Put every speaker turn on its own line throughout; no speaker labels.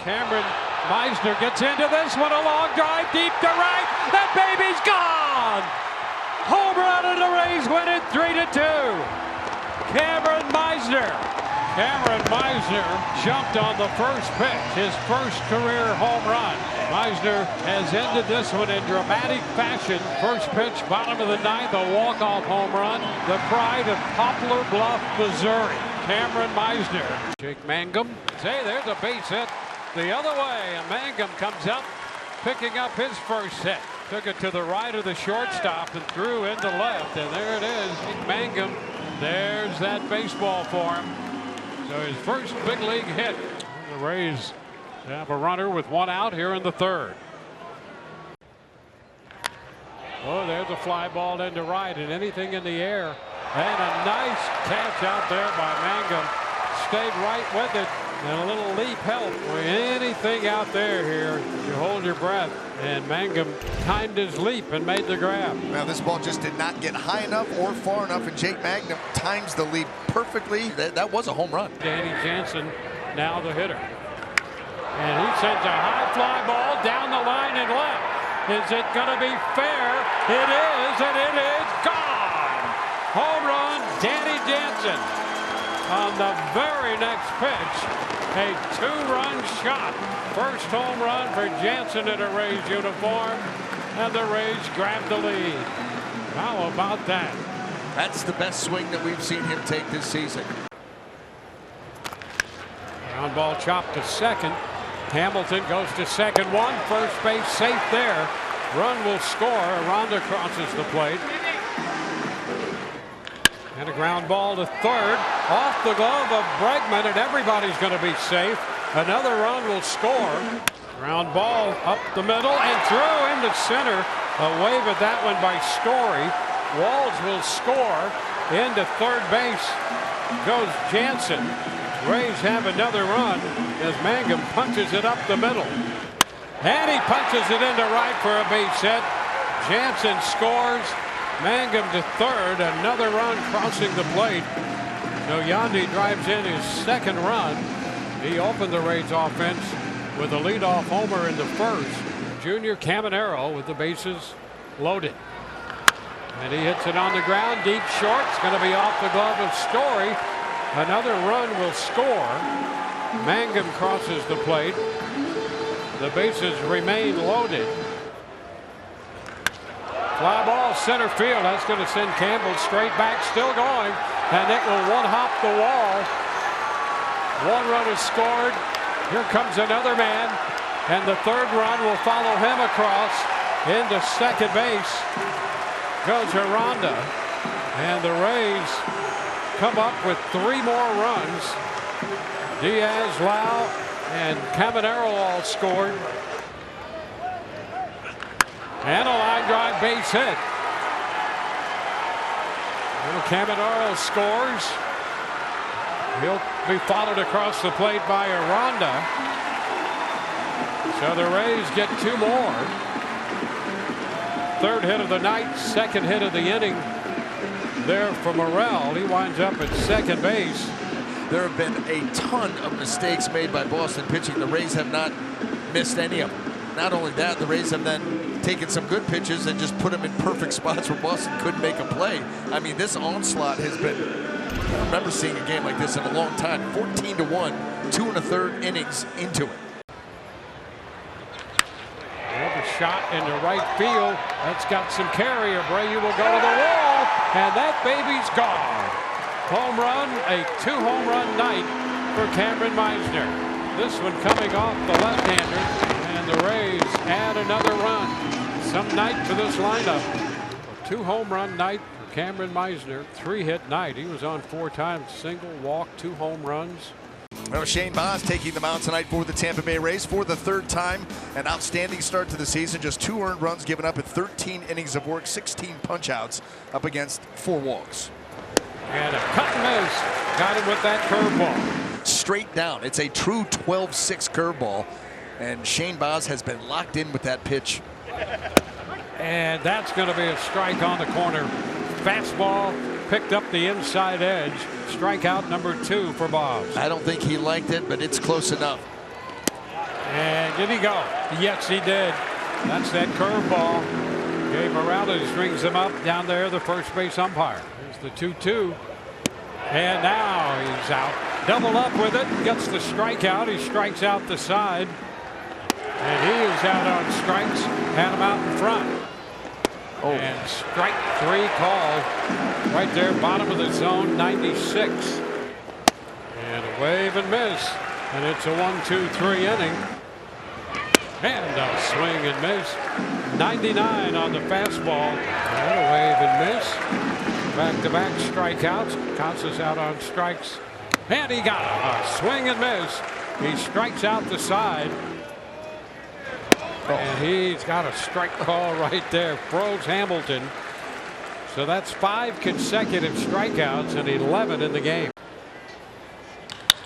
Cameron Meisner gets into this one, a long drive deep to right. That baby's gone! Home run, and the Rays win it 3-2. Cameron Meisner jumped on the first pitch, his first career home run. Meisner has ended this one in dramatic fashion. First pitch, bottom of the ninth, a walk-off home run. The pride of Poplar Bluff, Missouri. Cameron Meisner. Jake Mangum. Hey, there's a base hit the other way, and Mangum comes up, picking up his first hit. Took it to the right of the shortstop and threw into left, and there it is. Jake Mangum, there's that baseball for him. So his first big league hit. The Rays have a runner with one out here in the third. Oh, there's a fly ball into right, and anything in the air. And a nice catch out there by Mangum. Stayed right with it, and a little leap help. Anything out there here, you hold your breath. And Mangum timed his leap and made the grab.
Now this ball just did not get high enough or far enough, and Jake Mangum times the leap perfectly. That was a home run.
Danny Jansen, now the hitter. And he sends a high fly ball down the line and left. Is it going to be fair? It is, and it is gone. Home run, Danny Jansen. On the very next pitch, a two-run shot. First home run for Jansen in a Rays uniform, and the Rays grab the lead. How about that?
That's the best swing that we've seen him take this season.
Ground ball chopped to second. Hamilton goes to second one. First base safe there. Run will score. Aranda crosses the plate. And a ground ball to third. Off the glove of Bregman, and everybody's going to be safe. Another run will score. Ground ball up the middle and through into center. A wave at that one by Story. Walls will score. Into third base goes Jansen. Rays have another run as Mangum punches it up the middle. And he punches it into right for a base hit. Jansen scores. Mangum to third. Another run crossing the plate. So Yandy drives in his second run. He opened the Rays offense with a leadoff homer in the first. Junior Caminero with the bases loaded. And he hits it on the ground deep short. It's going to be off the glove of Story. Another run will score. Mangum crosses the plate. The bases remain loaded. Fly ball center field. That's going to send Campbell straight back, still going. And it will one-hop the wall. One run is scored. Here comes another man. And the third run will follow him across into second base. Goes Aranda. And the Rays come up with three more runs. Diaz, Lau, and Caminero all scored. And a line drive base hit. Little Caminero scores. He'll be followed across the plate by Aranda. So the Rays get two more. Third hit of the night, second hit of the inning there for Morrell. He winds up at second base.
There have been a ton of mistakes made by Boston pitching. The Rays have not missed any of them. Not only that, the Rays have then taken some good pitches and just put them in perfect spots where Boston couldn't make a play. I mean, this onslaught has been, I remember seeing a game like this in a long time. 14-1, 2 1/3 innings into it.
Another shot into right field. That's got some carry. Abreu will go to the wall, and that baby's gone. Home run, a two-home run night for Cameron Meisner. This one coming off the left-hander, and the Rays add another run. Some night for this lineup. A two-home run night for Cameron Meisner. Three-hit night. He was on 4 times. Single, walk, 2 home runs.
Well, Shane Baz taking the mound tonight for the Tampa Bay Rays for the third time. An outstanding start to the season. Just 2 earned runs given up in 13 innings of work, 16 punch-outs up against 4 walks.
And a cut and miss. Got him with that curveball.
Straight down. It's a true 12-6 curveball. And Shane Baz has been locked in with that pitch.
And that's going to be a strike on the corner. Fastball picked up the inside edge. Strikeout number 2 for Baz.
I don't think he liked it, but it's close enough.
And did he go? Yes, he did. That's that curveball. Gabe Morales rings him up down there, the first base umpire. There's the 2-2. And now he's out. Double up with it. Gets the strikeout. He strikes out the side. And he is out on strikes. Had him out in front. Oh. And strike 3 called. Right there, bottom of the zone, 96. And a wave and miss. And it's a 1-2-3 inning. And a swing and miss. 99 on the fastball. And a wave and miss. Back-to-back strikeouts. Casas out on strikes. And he got a swing and miss. He strikes out the side. And he's got a strike call right there. Froze Hamilton. So that's 5 consecutive strikeouts and 11 in the game.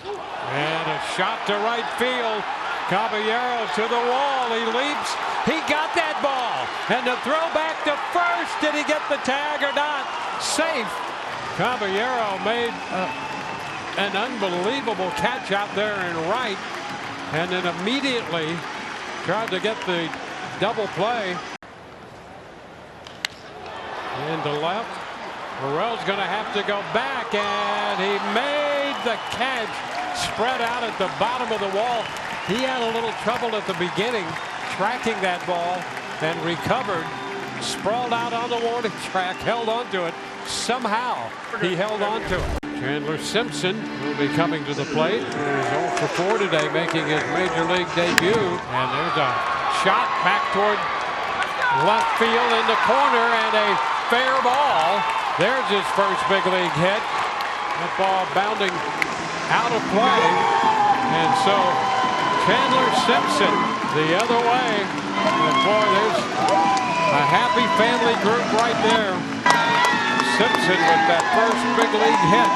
And a shot to right field. Caballero to the wall. He leaps. He got that ball. And the throw back to first. Did he get the tag or not? Safe. Caballero made an unbelievable catch out there in right. And then immediately tried to get the double play. Into left. Morel's going to have to go back. And he made the catch. Spread out at the bottom of the wall. He had a little trouble at the beginning tracking that ball and recovered. Sprawled out on the warning track, held onto it. Somehow he held onto it. Chandler Simpson will be coming to the plate. He's 0 for 4 today, making his major league debut. And there's a shot back toward left field in the corner and a fair ball. There's his first big league hit. That ball bounding out of play. And so Chandler Simpson the other way. And boy, there's a happy family group right there. Simpson with that first big league hit.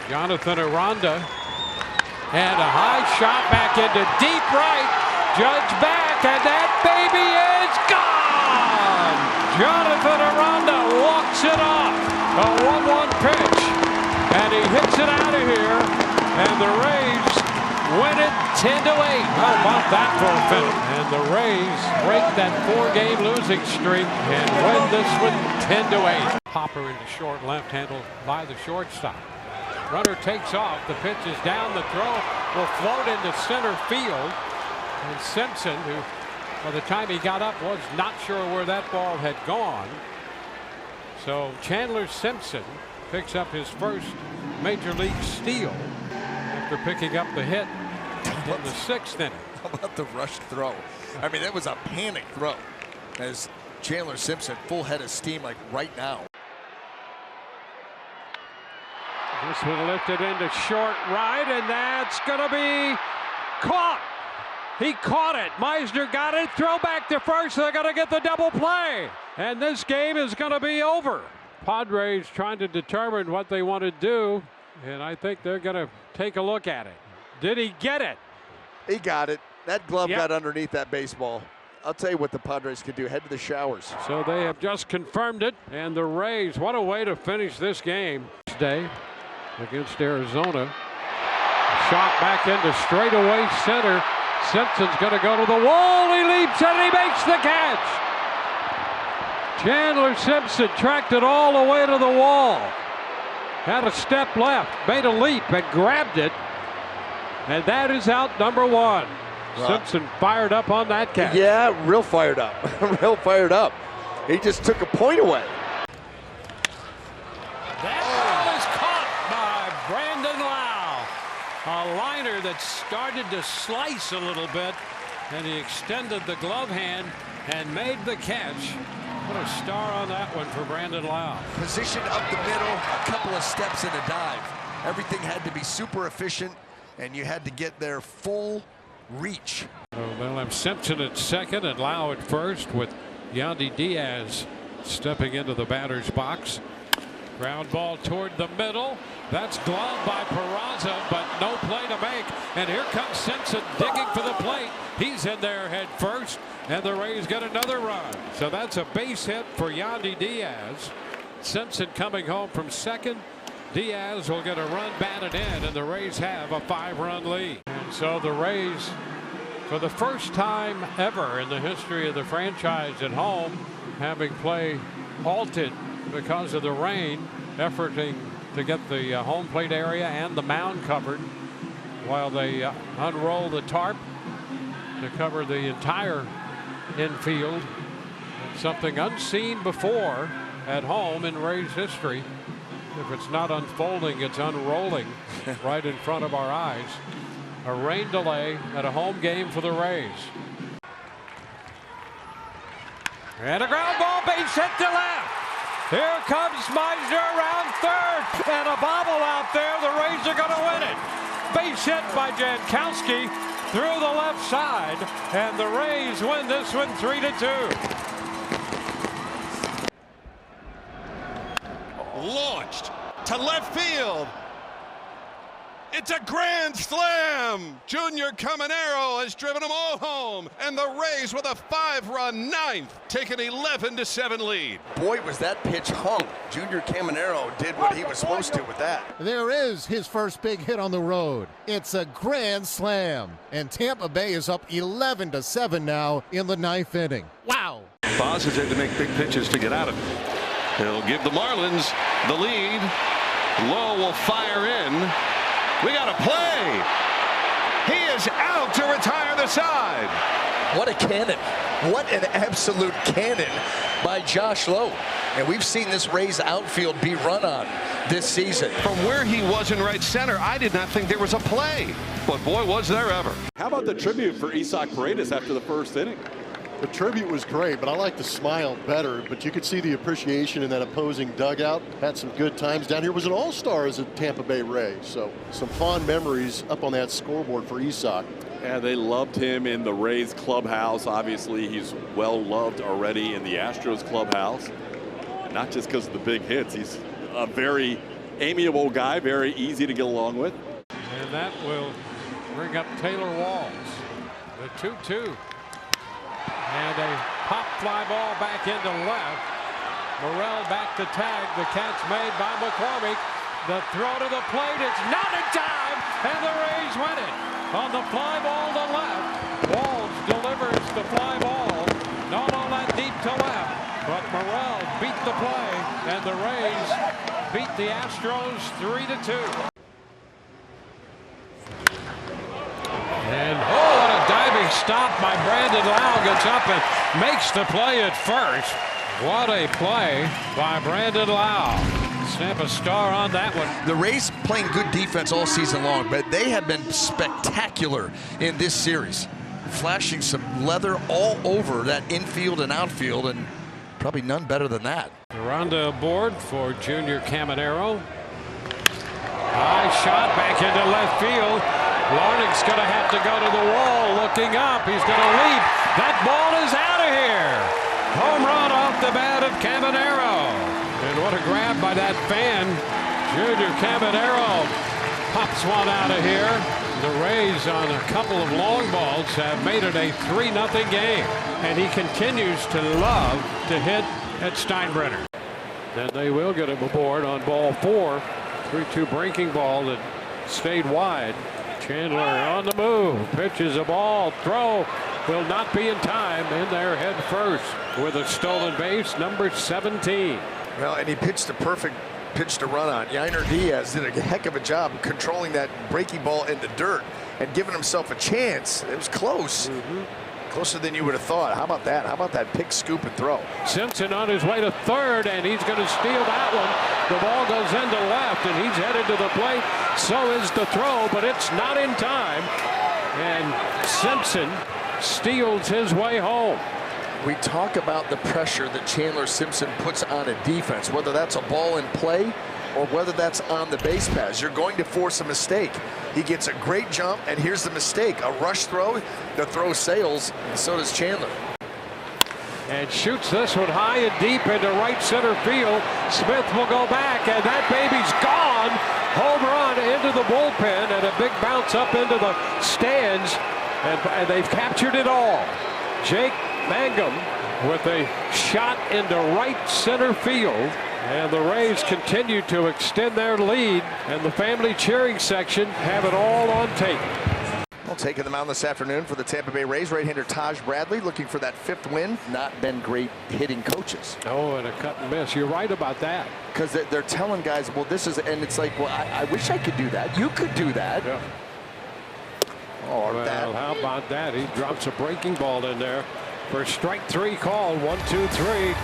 Jonathan Aranda. And a high shot back into deep right. Judge back, and that baby is gone! Jonathan Aranda walks it off. A 1-1 pitch. And he hits it out of here. And the Rays win it 10-8. How about that for a finish? And the Rays break that 4-game losing streak and win this one 10-8. Hopper into short left, handled by the shortstop. Runner takes off. The pitch is down. The throw will float into center field. And Simpson, who by the time he got up was not sure where that ball had gone. So Chandler Simpson picks up his first major league steal after picking up the hit in the 6th inning.
How about the rush throw? I mean, it was a panic throw as Chandler Simpson full head of steam like right now.
This one lifted into short right, and that's going to be caught. He caught it. Meisner got it. Throw back to first. They're going to get the double play. And this game is going to be over. Padres trying to determine what they want to do, and I think they're going to take a look at it. Did he get it?
He got it. That glove got underneath that baseball. I'll tell you what the Padres could do. Head to the showers.
So they have just confirmed it. And the Rays, what a way to finish this game today against Arizona. Shot back into straightaway center. Simpson's going to go to the wall. He leaps and he makes the catch. Chandler Simpson tracked it all the way to the wall. Had a step left, made a leap and grabbed it. And that is out number 1. Simpson fired up on that catch.
Yeah, real fired up. Real fired up. He just took a point away.
That ball is caught by Brandon Lau. A liner that started to slice a little bit, and he extended the glove hand and made the catch. What a star on that one for Brandon Lau.
Positioned up the middle, a couple of steps in a dive. Everything had to be super efficient, and you had to get their full reach.
They'll have Simpson at second and Lau at first, with Yandy Diaz stepping into the batter's box. Ground ball toward the middle. That's gloved by Peraza, but no play to make. And here comes Simpson digging for the plate. He's in there head first, and the Rays get another run. So that's a base hit for Yandy Diaz. Simpson coming home from second. Diaz will get a run batted in, and the Rays have a 5-run lead. And so the Rays for the first time ever in the history of the franchise at home, having play halted because of the rain, efforting to get the home plate area and the mound covered while they unroll the tarp to cover the entire infield. Something unseen before at home in Rays history. If it's not unfolding, it's unrolling right in front of our eyes. A rain delay at a home game for the Rays. And a ground ball, base hit to left. Here comes Meisner around third, and a bobble out there. The Rays are going to win it. Base hit by Jankowski through the left side, and the Rays win this one 3-2.
Launched to left field. It's a grand slam. Junior Caminero has driven them all home, and the Rays with a 5-run ninth take an 11-7 lead.
Boy, was that pitch hung. Junior Caminero did what he was supposed to with that.
There is his first big hit on the road. It's a grand slam, and Tampa Bay is up 11-7 now in the ninth inning. Wow.
Boz has had to make big pitches to get out of it. He'll give the Marlins the lead. Lowe will fire in. We got a play. He is out to retire the side.
What a cannon. What an absolute cannon by Josh Lowe. And we've seen this Rays outfield be run on this season.
From where he was in right center, I did not think there was a play. But boy, was there ever.
How about the tribute for Isak Paredes after the first inning?
The tribute was great, but I like the smile better. But you could see the appreciation in that opposing dugout. Had some good times down here. Was an all-star as a Tampa Bay Ray. So some fond memories up on that scoreboard for Isak.
Yeah, they loved him in the Rays clubhouse. Obviously, he's well loved already in the Astros clubhouse. And not just because of the big hits. He's a very amiable guy, very easy to get along with.
And that will bring up Taylor Walls. The 2-2. And a pop fly ball back into left. Morel back to tag. The catch made by McCormick. The throw to the plate. It's not in time. And the Rays win it. On the fly ball to left. Walls delivers the fly ball. Not all that deep to left. But Morel beat the play. And the Rays beat the Astros 3-2. And what a diving stop by Brandon Lau. Gets up and makes the play at first. What a play by Brandon Lau. Snap a star on that one.
The Rays playing good defense all season long, but they have been spectacular in this series. Flashing some leather all over that infield and outfield, and probably none better than that.
Ronda aboard for Junior Caminero. High shot back into left field. Larnach's going to have to go to the wall. Looking up, he's going to leap. That ball is out of here. Home run off the bat of Caminero. And what a grab by that fan. Junior Caminero pops one out of here. The Rays on a couple of long balls have made it a 3-0 game. And he continues to love to hit at Steinbrenner. And they will get him aboard on ball 4. 3-2 breaking ball that stayed wide. Chandler on the move, pitches a ball, throw will not be in time, in there head first with a stolen base, number 17.
Well, and he pitched the perfect pitch to run on. Yainer Diaz did a heck of a job controlling that breaking ball in the dirt and giving himself a chance. It was close. Closer than you would have thought. How about that? How about that pick, scoop, and throw?
Simpson on his way to third, and he's going to steal that one. The ball goes into left, and he's headed to the plate. So is the throw, but it's not in time. And Simpson steals his way home.
We talk about the pressure that Chandler Simpson puts on a defense, whether that's a ball in play or whether that's on the base pass. You're going to force a mistake. He gets a great jump, and here's the mistake. A rush throw, the throw sails, and so does Chandler.
And shoots this one high and deep into right center field. Smith will go back, and that baby's gone. Home run into the bullpen, and a big bounce up into the stands, and they've captured it all. Jake Mangum with a shot into right center field. And the Rays continue to extend their lead, and the family cheering section have it all on tape.
Well, taking them out this afternoon for the Tampa Bay Rays, right-hander Taj Bradley looking for that 5th win. Not been great hitting coaches.
Oh, and a cut and miss. You're right about that.
Because they're telling guys, well, this is, and it's like, well, I wish I could do that. You could do that.
Yeah.
Oh,
well, how about that? He drops a breaking ball in there for strike 3 call. 1, 2, 3.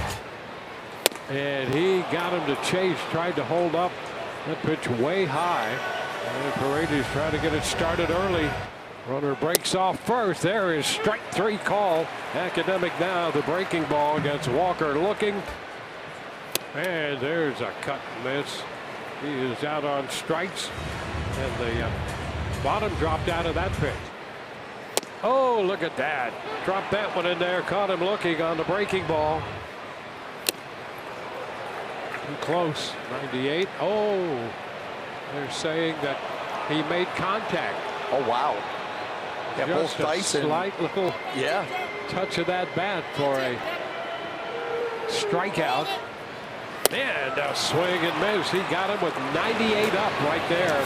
And he got him to chase, tried to hold up that pitch way high. And Paredes trying to get it started early. Runner breaks off first. There is strike 3 call. Academic now, the breaking ball against Walker looking. And there's a cut and miss. He is out on strikes. And the bottom dropped out of that pitch. Oh, look at that. Dropped that one in there. Caught him looking on the breaking ball. Too close. 98. Oh, they're saying that he made contact.
Oh, wow. Yeah,
Just
both dice and
slight little touch of that bat for a strikeout. And a swing and miss. He got him with 98 up right there.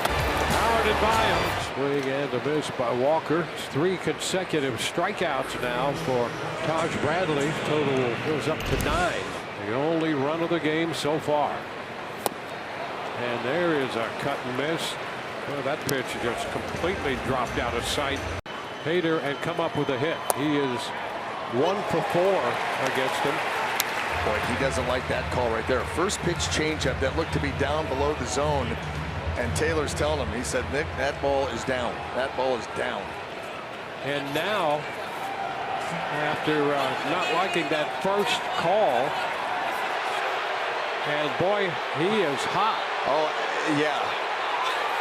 Powered it by him. Swing and a miss by Walker. 3 consecutive strikeouts now for Taj Bradley. Total goes up to 9. The only run of the game so far. And there is a cut and miss. Well, that pitch just completely dropped out of sight. Hader and come up with a hit. He is 1 for 4 against him.
Boy, he doesn't like that call right there. First pitch changeup that looked to be down below the zone. And Taylor's telling him, he said, Nick, that ball is down. That ball is down.
And now, after not liking that first call, and boy, he is hot.
Oh, yeah.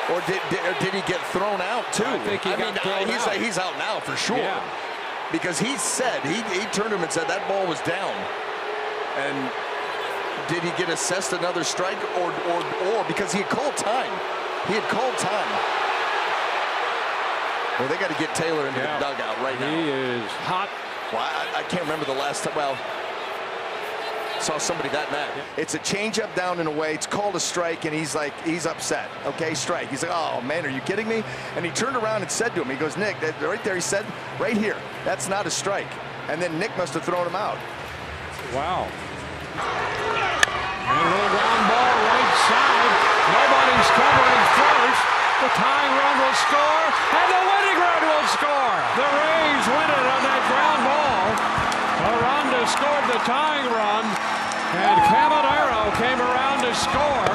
Or did he get thrown out too?
I think he got thrown out.
He's out now for sure.
Yeah.
Because he said, he turned to him and said that ball was down. And did he get assessed another strike or because he had called time? He had called time. Well, they got to get Taylor into the dugout right now.
He is hot.
Well, I can't remember the last time. Well, saw somebody that mad. It's a changeup down and away. It's called a strike, and he's upset. Okay, strike. He's like, oh man, are you kidding me? And he turned around and said to him, he goes, Nick, that right there, he said, right here, that's not a strike. And then Nick must have thrown him out.
Wow. And a little ground ball right side. Nobody's covering first. The tying run will score, and the winning run will score. The Rays win it on that ground ball. Aranda scored the tying run, and Caballero came around to score.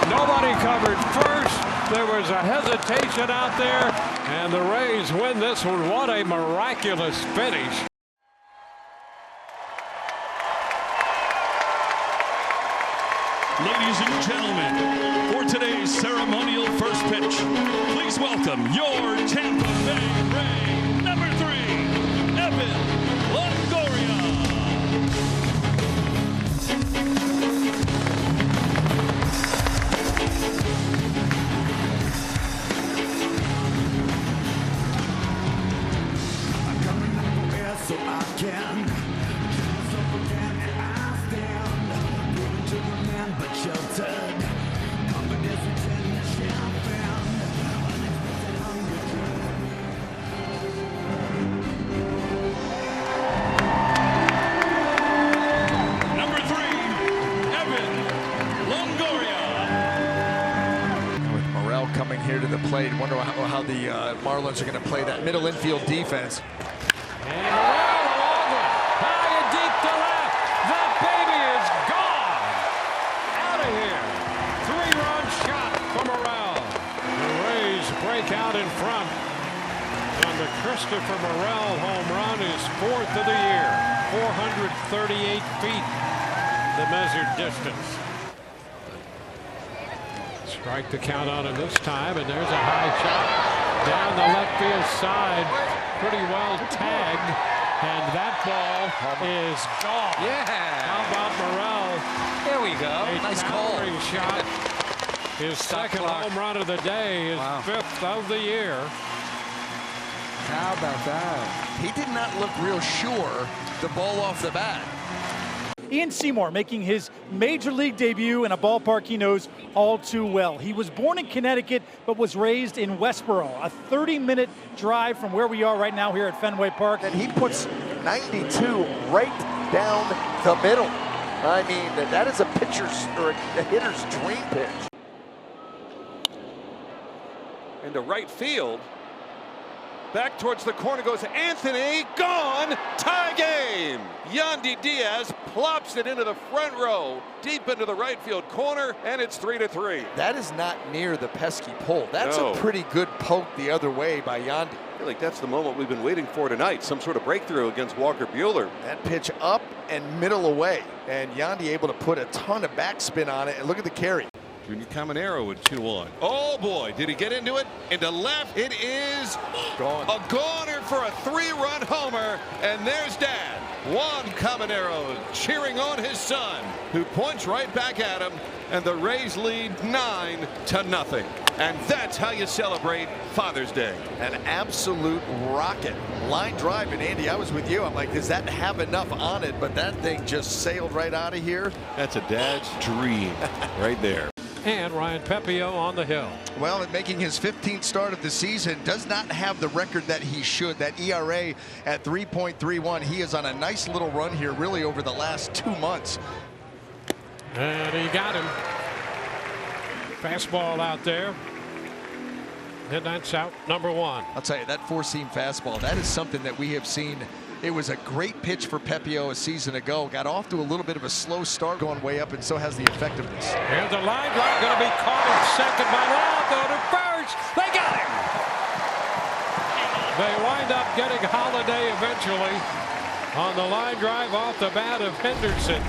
Nobody covered first. There was a hesitation out there, and the Rays win this one. What a miraculous finish.
Ladies and gentlemen, for today's ceremonial first pitch, please welcome your Tampa Bay Ray number 3, Evan Longoria.
I'm coming up here so I can dress up again and I stand. Moving to the man but sheltered. Confidence in the champagne. Unexpected hunger.
Number 3, Evan Longoria.
With Morel coming here to the plate, wonder how the Marlins are going to play that middle infield defense.
And Morel along it, high and deep to left. That baby is gone. Out of here. 3-run shot for Morel. The Rays break out in front. And the Christopher Morel home run is 4th of the year. 438 feet, the measured distance. Strike the count on him this time, and there's a high shot down the left field side. Pretty well tagged, and that ball is gone.
Yeah.
How about Morel?
There we go.
A
Nice call.
towering shot. His second
clock.
home run of the day, his 5th of the year.
How about that? He did not look real sure the ball off the bat.
Ian Seymour making his major league debut in a ballpark he knows all too well. He was born in Connecticut but was raised in Westboro, a 30-minute drive from where we are right now here at Fenway Park.
And he puts 92 right down the middle. I mean, that is a pitcher's or a hitter's dream pitch.
Into right field. Back towards the corner goes Anthony. Gone. Tie game. Yandy Diaz plops it into the front row, deep into the right field corner, and it's 3-3.
That is not near the pesky pole. That's
No.
a pretty good poke the other way by Yandy.
I feel like that's the moment we've been waiting for tonight. Some sort of breakthrough against Walker Buehler.
That pitch up and middle away. And Yandy able to put a ton of backspin on it. And look at the carry.
Junior Caminero with 2-1. Oh boy, did he get into it? Into left, it is
Gone.
a goner for a 3-run homer, and there's Dad. Juan Caminero cheering on his son, who points right back at him, and the Rays lead 9-0. And that's how you celebrate Father's Day.
An absolute rocket. Line drive, and Andy, I was with you. I'm like, does that have enough on it? But that thing just sailed right out of here.
That's a dad's dream right there.
And Ryan Pepio on the hill.
Well, in making his 15th start of the season, does not have the record that he should. That ERA at 3.31. He is on a nice little run here, really, over the last 2 months.
And he got him. Fastball out there. And that's out number 1.
I'll tell you, that four-seam fastball, that is something that we have seen. It was a great pitch for Pepio a season ago. Got off to a little bit of a slow start going way up, and so has the effectiveness.
Here's the line drive, going to be caught at second by Lau, to first. They got him. They wind up getting Holiday eventually on the line drive off the bat of Henderson.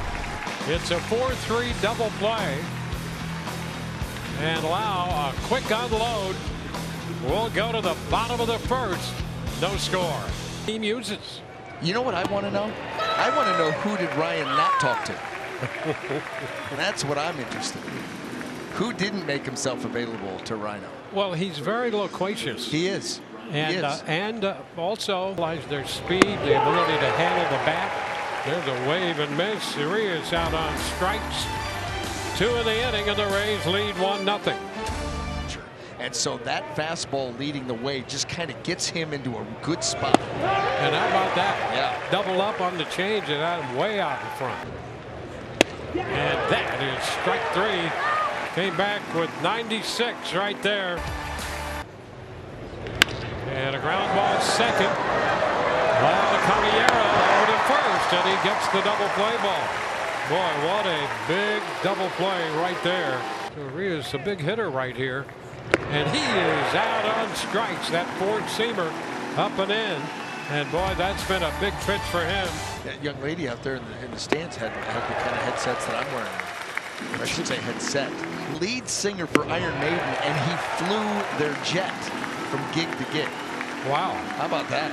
It's a 4-3 double play. And Lau, a quick unload, will go to the bottom of the first. No score. Team uses.
You know what I want to know? I want to know, who did Ryan not talk to? That's what I'm interested in. Who didn't make himself available to Rhino?
Well, he's very loquacious.
He is.
And,
he is.
And also realize their speed, the ability to handle the bat. There's a wave and miss. Urias out on strikes. 2 in the inning, and the Rays lead 1-0.
And so that fastball leading the way just kind of gets him into a good spot.
And how about that?
Yeah.
Double up on the change and had him way out in front. And that is strike 3. Came back with 96 right there. And a ground ball second. Caballero over to first, and he gets the double play ball. Boy, what a big double play right there. Urias, a big hitter right here. And he is out on strikes. That four-seamer up and in. And boy, that's been a big pitch for him.
That young lady out there in the stands had the kind of headsets that I'm wearing. Or I should say headset. Lead singer for Iron Maiden, and he flew their jet from gig to gig.
Wow.
How about that?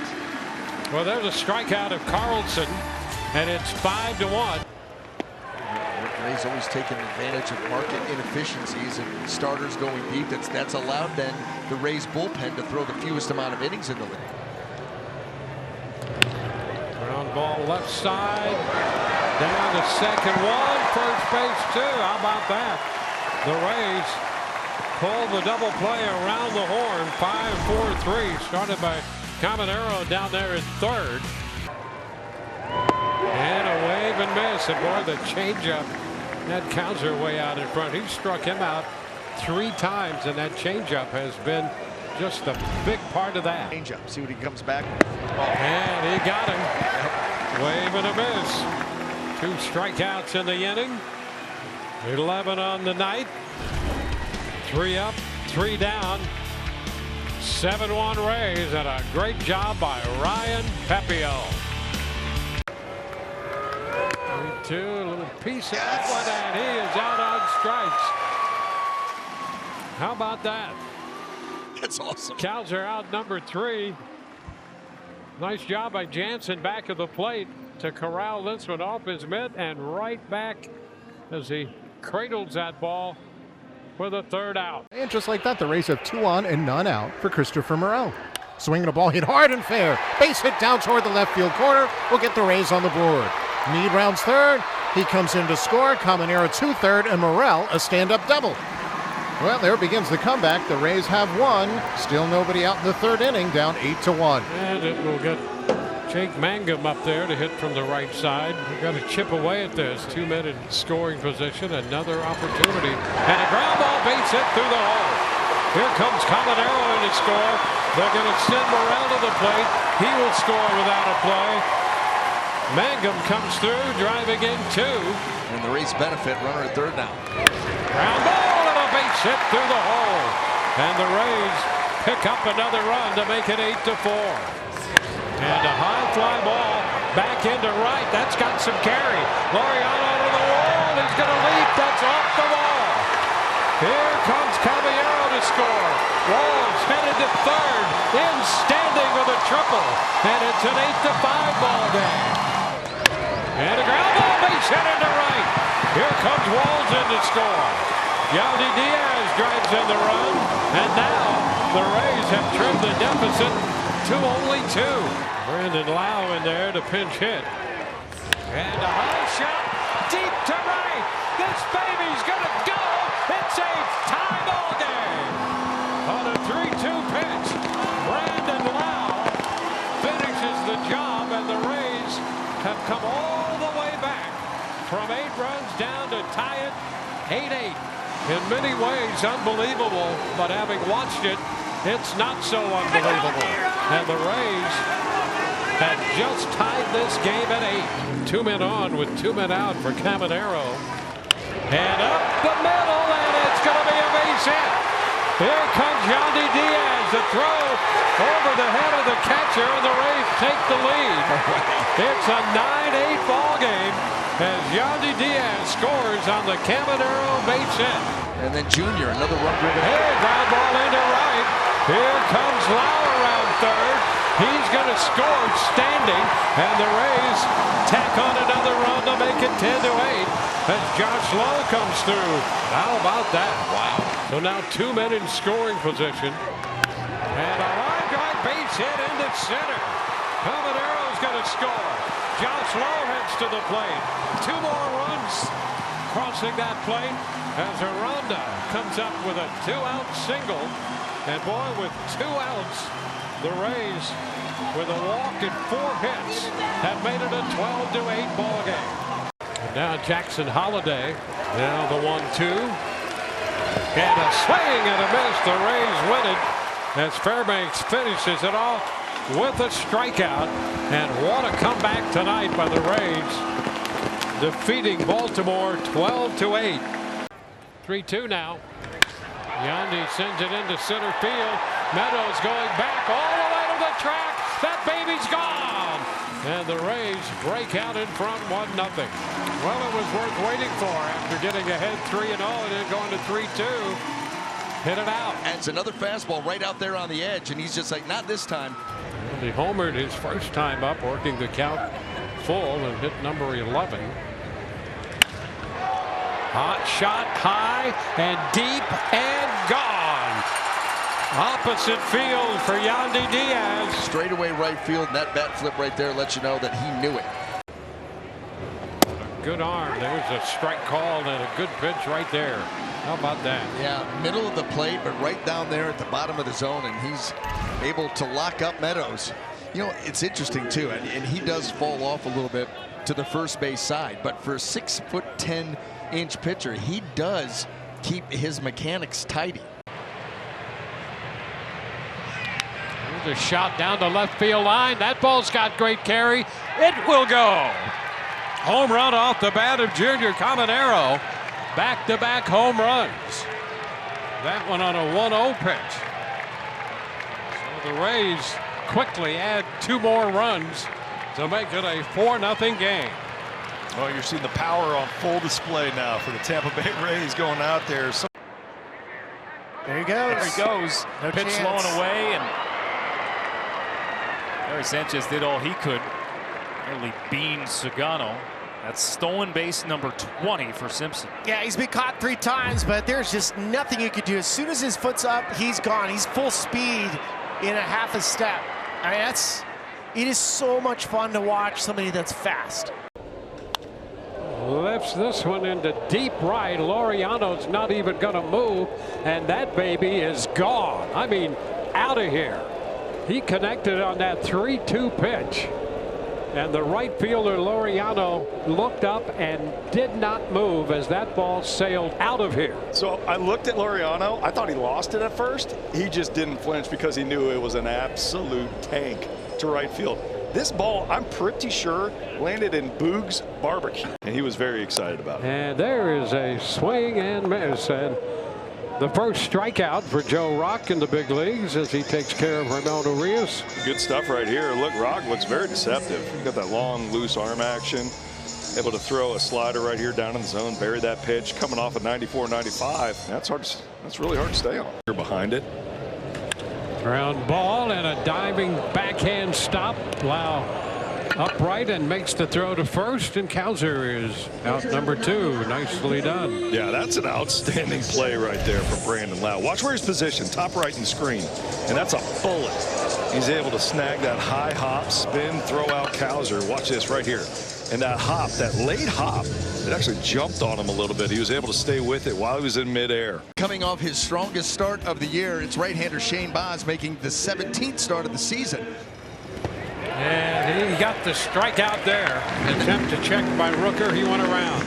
Well, there's a strikeout of Carlson, and it's 5-1.
Ray's always taken advantage of market inefficiencies and starters going deep. That's allowed then the Rays bullpen to throw the fewest amount of innings in the league.
Ground ball left side, down to second 1, first base 2. How about that? The Rays pull the double play around the horn. 5-4-3, started by Caminero down there at third. And a wave and miss. And boy, the changeup. That Kaiser way out in front. He struck him out 3 times, and that changeup has been just a big part of that.
Changeup. See what he comes back with.
And he got him. Wave and a miss. 2 strikeouts in the inning. 11 on the night. 3 up, 3 down. 7-1 Rays, and a great job by Ryan Pepio. 3-2, a little piece of that one, and he is out on strikes. How about that?
That's awesome.
Cows are out number 3. Nice job by Jansen back of the plate to corral Linsman off his mitt and right back as he cradles that ball for the 3rd out.
And just like that, the Rays have 2 on and none out for Christopher Morel. Swinging a ball hit hard and fair. Base hit down toward the left field corner will get the Rays on the board. Meade rounds third. He comes in to score. Caminero 2-third, and Morrell a stand-up double. Well, there begins the comeback. The Rays have won. Still nobody out in the third inning, down 8-1.
And it will get Jake Mangum up there to hit from the right side. We've got to chip away at this. 2 men in scoring position. Another opportunity. And a ground ball base hit through the hole. Here comes Caminero in to score. They're going to send Morrell to the plate. He will score without a play. Mangum comes through, driving in 2.
And the Rays benefit, runner at third now.
Ground ball and a base hit through the hole. And the Rays pick up another run to make it 8-4. And a high fly ball back into right. That's got some carry. Laureano to the wall. He's going to leap. That's off the wall. Here comes Caballero to score. Walls headed to third. In standing with a triple. And it's an 8-5 ball game. And a ground ball base hit into right. Here comes Walls in to score. Yandy Diaz drives in the run. And now the Rays have trimmed the deficit to only 2. Brandon Lau in there to pinch hit. And a high shot deep to right. This baby's gonna go. It's a tie ball game. On a 3-2 pitch, Brandon Lau finishes the job, and the Rays have come all the way back from 8 runs down to tie it 8-8. In many ways unbelievable, but having watched it, it's not so unbelievable. And the Rays have just tied this game at 8. 2 men on with 2 men out for Caminero. And up the middle, and it's going to be a base hit. Here comes Yandy Diaz. The throw over the head of the catcher, and the Rays take the lead. It's a 9-8 ball game as Yandy Diaz scores on the Caminero base hit.
And then Junior, another run driven.
Hey, ground ball into right. Here comes Lau around third. He's going to score standing, and the Rays tack on another run to make it 10-8 as Josh Lowe comes through. How about that? Wow. So now 2 men in scoring position. And a line drive base hit into center. Camanero's going to score. Josh Lowe heads to the plate. 2 more runs crossing that plate as Aranda comes up with a 2-out single. And boy, with 2 outs, the Rays, with a walk and 4 hits, have made it a 12-8 ball game. And now Jackson Holiday, now the 1-2. And a swing and a miss. The Rays win it as Fairbanks finishes it off with a strikeout. And what a comeback tonight by the Rays, defeating Baltimore 12-8. 3-2 now. Yandy sends it into center field. Meadows going back all the way to the track. That baby's gone. And the Rays break out in front 1-0. Well, it was worth waiting for after getting ahead 3-0 and then going to 3-2. Hit it out.
And it's another fastball right out there on the edge, and he's just like, not this time.
He homered his first time up, working the count full, and hit number 11. Hot shot, high and deep and gone. Opposite field for Yandy Diaz.
Straightaway right field, and that bat flip right there lets you know that he knew it.
A good arm. There was a strike called and a good pitch right there. How about that?
Yeah, middle of the plate, but right down there at the bottom of the zone, and he's able to lock up Meadows. You know, it's interesting too, and he does fall off a little bit to the first base side, but for a 6'10" pitcher, he does keep his mechanics tidy.
There's a shot down the left field line. That ball's got great carry. It will go. Home run off the bat of Junior Caminero. Back-to-back home runs. That one on a 1-0 pitch. So the Rays quickly add 2 more runs to make it a 4-0 game.
Well, you're seeing the power on full display now for the Tampa Bay Rays going out there.
There he goes.
There he goes.
No
pitch
chance.
slowing away, and Gary Sanchez did all he could. Nearly beaned Sagano. That's stolen base number 20 for Simpson.
Yeah, he's been caught 3 times, but there's just nothing you could do. As soon as his foot's up, he's gone. He's full speed in a half a step. I mean, it is so much fun to watch somebody that's fast.
lifts this one into deep right. Laureano's not even going to move, and that baby is gone. I mean, out of here. He connected on that 3-2 pitch. And the right fielder, Laureano, looked up and did not move as that ball sailed out of here.
So I looked at Laureano. I thought he lost it at first. He just didn't flinch because he knew it was an absolute tank to right field. This ball, I'm pretty sure, landed in Boog's barbecue, and he was very excited about it.
And there is a swing and miss, and the first strikeout for Joe Rock in the big leagues as he takes care of Ronaldo Rios.
Good stuff right here. Look, Rock looks very deceptive. He's got that long, loose arm action. Able to throw a slider right here down in the zone, bury that pitch, coming off at 94, 95. That's hard. That's really hard to stay on. You're behind it.
Ground ball and a diving backhand stop. Wow. Upright and makes the throw to first, and Cowser is out number 2. Nicely done.
Yeah, that's an outstanding play right there for Brandon Lau. Watch where he's positioned, top right in the screen, and that's a bullet. He's able to snag that high hop, spin, throw out Cowser. Watch this right here. And that hop, that late hop, it actually jumped on him a little bit. He was able to stay with it while he was in midair.
Coming off his strongest start of the year, it's right-hander Shane Baz making the 17th start of the season.
And he got the strikeout there. Attempt to check by Rooker. He went around.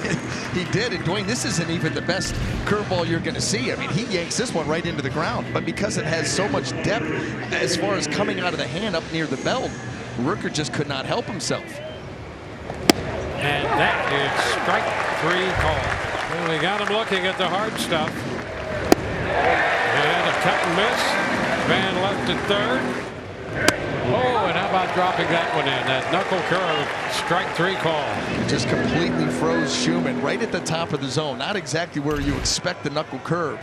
He did. And Dwayne, this isn't even the best curveball you're going to see. I mean, he yanks this one right into the ground. But because it has so much depth as far as coming out of the hand up near the belt, Rooker just could not help himself.
And that is strike 3 call. Well, they got him looking at the hard stuff. And a cut and miss. Van left at third. Oh, and how about dropping that one in? That knuckle curve, strike 3 call.
Just completely froze Schumann right at the top of the zone. Not exactly where you expect the knuckle curve.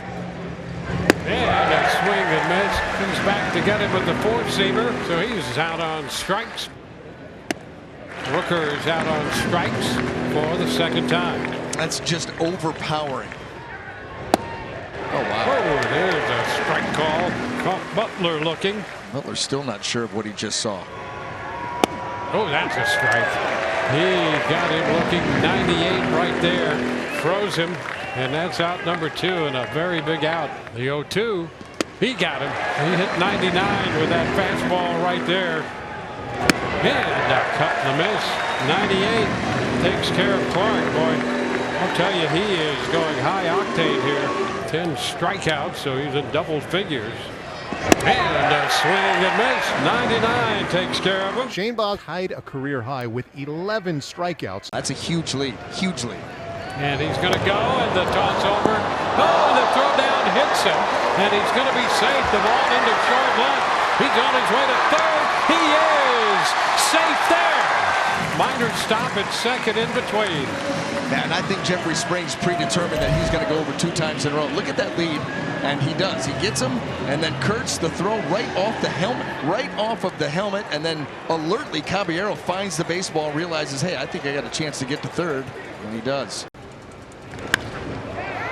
And a swing and miss. Comes back to get him with the 4-seamer. So he's out on strikes. Rooker is out on strikes for the second time.
That's just overpowering. Oh, wow.
Oh, there's a strike call. Caught Butler looking.
Butler's still not sure of what he just saw.
Oh, that's a strike. He got him looking 98 right there. Froze him. And that's out number 2 and a very big out. The 0-2. He got him. He hit 99 with that fastball right there. And a cut and a miss. 98 takes care of Clark. Boy, I'll tell you, he is going high octane here. 10 strikeouts, so he's in double figures. And a swing and miss. 99 takes care of him.
Shane Baz tied a career high with 11 strikeouts.
That's a huge lead. Huge lead.
And he's going to go, and the toss over. Oh, the throw down hits him, and he's going to be safe. The ball into short left. He's on his way to third. He is safe there. Minor stop at second in between.
And I think Jeffrey Springs predetermined that he's going to go over 2 times in a row. Look at that lead, and he does. He gets him, and then Kurtz the throw right off the helmet, right off of the helmet, and then alertly Caballero finds the baseball, realizes, hey, I think I got a chance to get to third, and he does.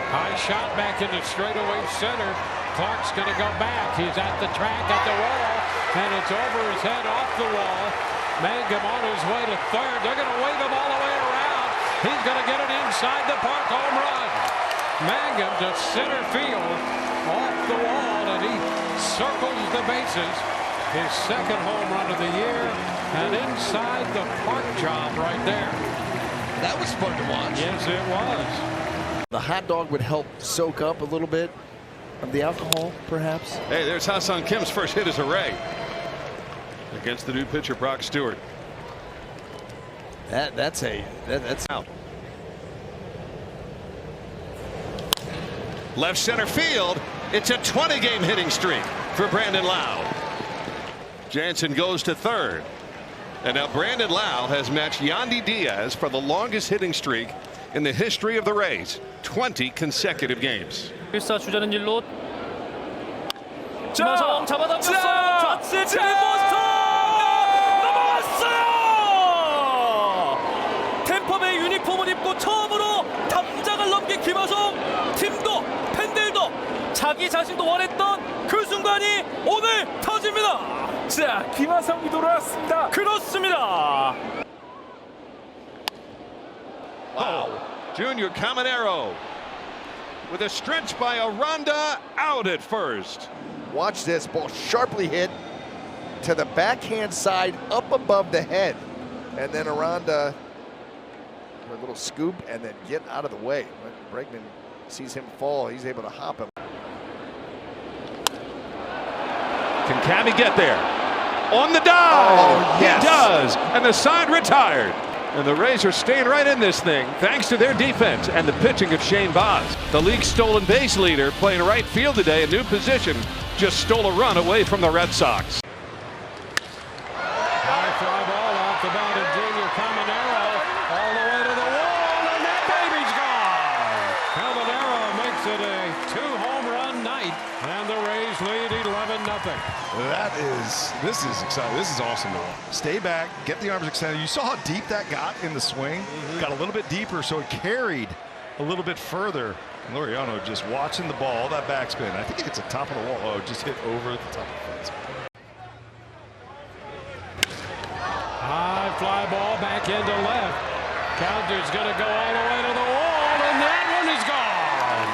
High shot back into straightaway center. Clark's going to go back. He's at the track, at the wall, and it's over his head, off the wall. Mangum on his way to third. They're going to wave him all the way around. He's going to get it inside the park, home run. Mangum to center field, off the wall, and he circles the bases. His second home run of the year, and inside the park job right there.
That was fun to watch.
Yes, it was.
The hot dog would help soak up a little bit of the alcohol, perhaps.
Hey, there's Ha-Seong Kim's first hit as a Ray against the new pitcher Brock Stewart.
That's out.
Left center field. It's a 20-game hitting streak for Brandon Lau. Jansen goes to third. And now Brandon Lau has matched Yandy Diaz for the longest hitting streak in the history of the Rays. 20 consecutive games.
1사 주자는 1루. 김하성 잡아당겼어요. 좌측 포스터 넘어갔어요. 템파베이 유니폼을 입고 처음으로 담장을 넘긴 김하성. 팀도 팬들도 자기 자신도 원했던 그 순간이 오늘 터집니다. 자, 김하성이 돌아왔습니다. 그렇습니다.
와우. Junior Caminero with a stretch by Aranda, out at first.
Watch this ball sharply hit to the backhand side up above the head. And then Aranda, a little scoop and then get out of the way. When Bregman sees him fall, he's able to hop him.
Can Cammy get there? On the dive!
Oh, yes.
He does! And the side retired. And the Rays are staying right in this thing thanks to their defense and the pitching of Shane Baz. The league's stolen base leader, playing right field today, a new position, just stole a run away from the Red Sox.
High fly ball off the bat of Junior Caminero, all the way to the wall, and that baby's gone. Caminero makes it a 2-home-run night, and the Rays lead 11-0.
This is exciting. This is awesome to watch. Stay back, get the arms extended. You saw how deep that got in the swing. Got a little bit deeper, so it carried a little bit further. And Laureano just watching the ball, that backspin. I think it hits the top of the wall. Oh, just hit over the top of the fence.
High fly ball back into left. Counter's going to go all the way to the wall, and that one is gone.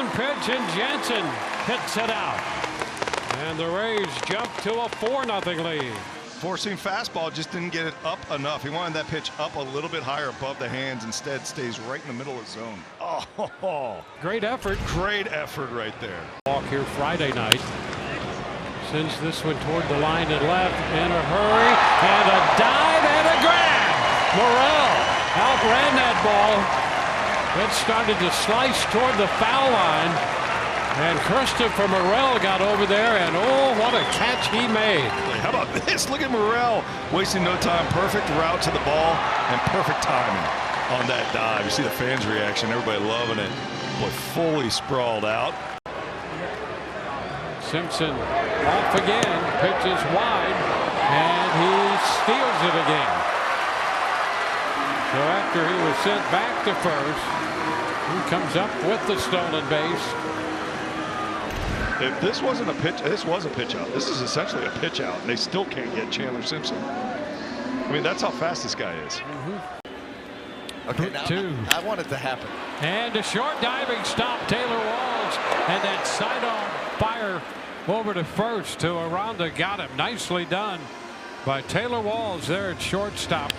0-1 pitch, and Jensen hits it out. And the Rays jump to a 4-0 lead.
Four-seam fastball just didn't get it up enough. He wanted that pitch up a little bit higher above the hands. Instead, stays right in the middle of the zone. Oh,
great effort.
Great effort right there.
Walk here Friday night. Sends this one toward the line and left in a hurry. And a dive and a grab. Morel outran that ball. It started to slice toward the foul line. And Christopher Morel got over there, and oh, what a catch he made.
How about this? Look at Morel wasting no time. Perfect route to the ball and perfect timing on that dive. You see the fans' reaction. Everybody loving it. But fully sprawled out.
Simpson off again. Pitches wide, and he steals it again. So after he was sent back to first, he comes up with the stolen base.
If this wasn't a pitch, this was a pitch out. This is essentially a pitch out, and they still can't get Chandler Simpson. I mean, that's how fast this guy is.
Okay, now I want it to happen.
And a short diving stop, Taylor Walls, and that side-on fire over to first to Aranda. Got him. Nicely done by Taylor Walls there at shortstop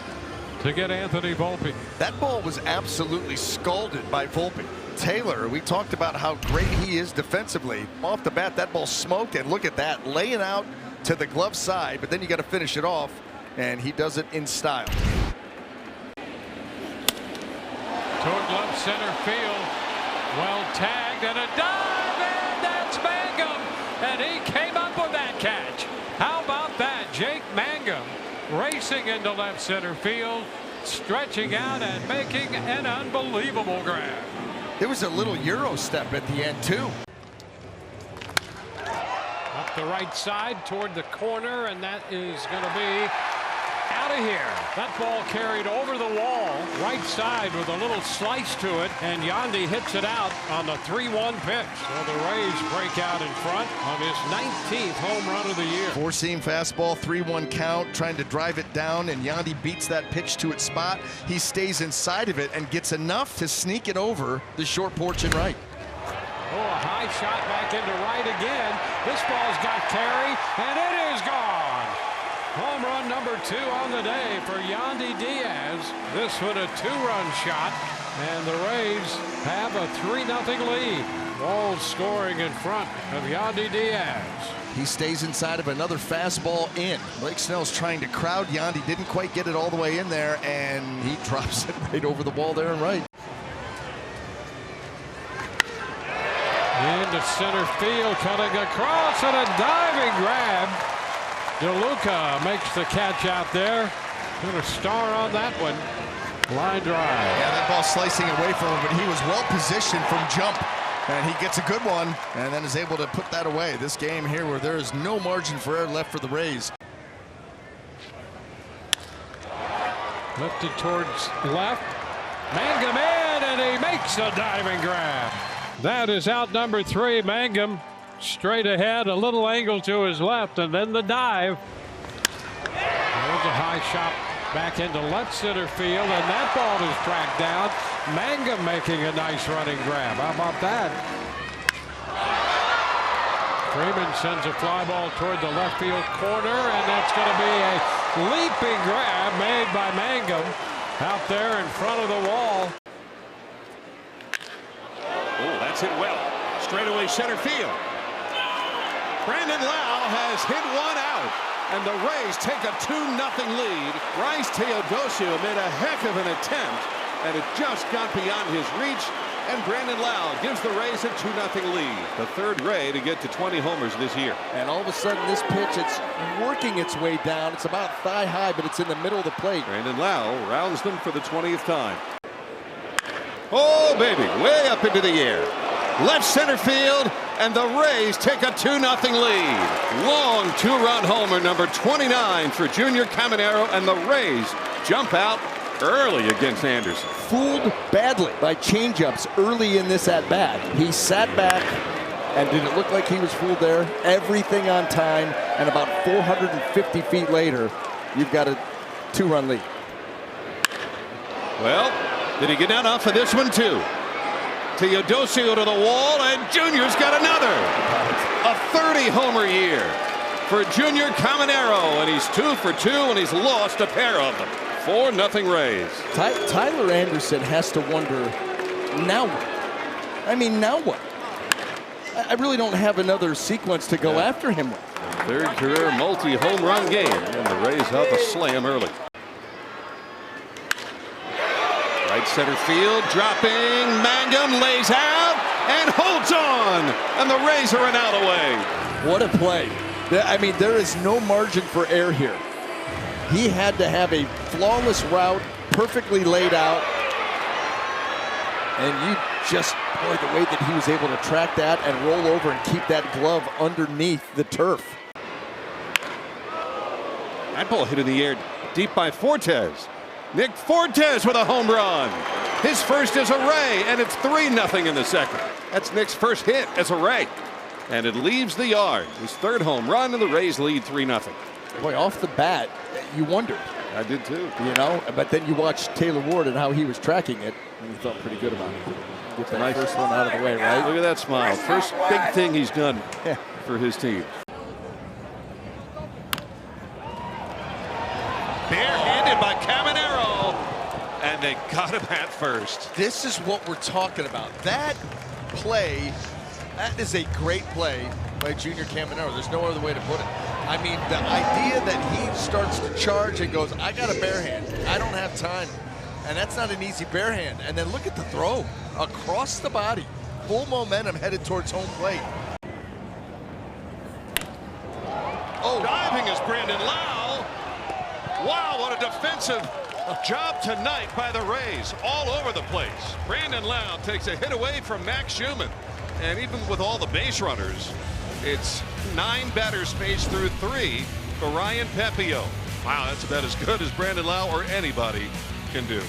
to get Anthony Volpe.
That ball was absolutely scalded by Volpe. Taylor, we talked about how great he is defensively. Off the bat, that ball smoked, and look at that, laying out to the glove side, but then you got to finish it off, and he does it in style.
Toward left center field, well tagged, and a dive, and that's Mangum, and he came up with that catch. How about that? Jake Mangum racing into left center field, stretching out and making an unbelievable grab.
There was a little Euro step at the end, too.
Up the right side toward the corner, and that is going to be out of here. That ball carried over the wall, right side with a little slice to it, and Yandy hits it out on the 3-1 pitch. So the Rays break out in front of his 19th home run of the year.
Four-seam fastball, 3-1 count, trying to drive it down, and Yandy beats that pitch to its spot. He stays inside of it and gets enough to sneak it over the short porch and right.
Oh, a high shot back into right again. This ball's got carry, and it is gone. Home run number 2 on the day for Yandy Diaz. This one a 2-run shot, and the Rays have a 3-0 lead. Walls scoring in front of Yandy Diaz.
He stays inside of another fastball in. Blake Snell's trying to crowd Yandy, didn't quite get it all the way in there, and he drops it right over the wall there and right.
Into center field, cutting across, and a diving grab. DeLuca makes the catch out there. Put a star on that one. Line drive.
Yeah, that ball slicing away from him, but he was well positioned from jump. And he gets a good one and then is able to put that away. This game here where there is no margin for error left for the Rays.
Lifted towards left. Mangum in, and he makes a diving grab. That is out number 3. Mangum straight ahead, a little angle to his left, and then the dive. There's a high shot back into left center field, and that ball is tracked down Mangum making a nice running grab. How about that? Freeman sends a fly ball toward the left field corner, and that's going to be a leaping grab made by Mangum out there in front of the wall.
Oh, that's hit well. Straightaway center field. Brandon Lau has hit one out, and the Rays take a 2-0 lead. Bryce Teodosio made a heck of an attempt, and it just got beyond his reach, and Brandon Lau gives the Rays a 2-0 lead. The third Ray to get to 20 homers this year.
And all of a sudden, this pitch, it's working its way down. It's about thigh high, but it's in the middle of the plate.
Brandon Lau rounds them for the 20th time. Oh, baby, way up into the air. Left center field, and the Rays take a 2-0 lead. Long two-run homer, number 29 for Junior Caminero, and the Rays jump out early against Anderson.
Fooled badly by changeups early in this at-bat. He sat back, and did it look like he was fooled there? Everything on time, and about 450 feet later, you've got a 2-run lead.
Well, did he get down off of this one too? Teodosio to the wall, and Junior's got another. A 30-homer year for Junior Caminero, and he's 2 for 2, and he's lost a pair of them. 4-0 Rays.
Tyler Anderson has to wonder, now what? I mean, now what? I really don't have another sequence to go after him with.
Third career multi-home run game, and the Rays have a slam early. Right center field, dropping. Mangum lays out and holds on, and the Rays are an out away.
What a play. I mean, there is no margin for error here. He had to have a flawless route, perfectly laid out. And you just, boy, the way that he was able to track that and roll over and keep that glove underneath the turf.
That ball hit in the air deep by Fortes. Nick Fortes with a home run. His first as a Ray, and it's 3-0 in the second. That's Nick's first hit as a Ray. And it leaves the yard. His third home run, and the Rays lead 3-0.
Boy, off the bat, you wondered.
I did too.
You know, but then you watched Taylor Ward and how he was tracking it, and you felt pretty good about it. Get that first one out of the way, right?
Look at that smile. First big thing he's done for his team. Barehanded by Caminero, and they got him at first.
This is what we're talking about. That play, that is a great play by Junior Caminero. There's no other way to put it. I mean, the idea that he starts to charge and goes, I got a bare hand. I don't have time. And that's not an easy bare hand. And then look at the throw across the body. Full momentum headed towards home plate.
Oh, diving is Brandon Lau. Wow, what a defensive job tonight by the Rays. All over the place. Brandon Lau takes a hit away from Max Schumann. And even with all the base runners, it's 9 batters spaced through 3 for Ryan Pepio. Wow, that's about as good as Brandon Lau or anybody can do.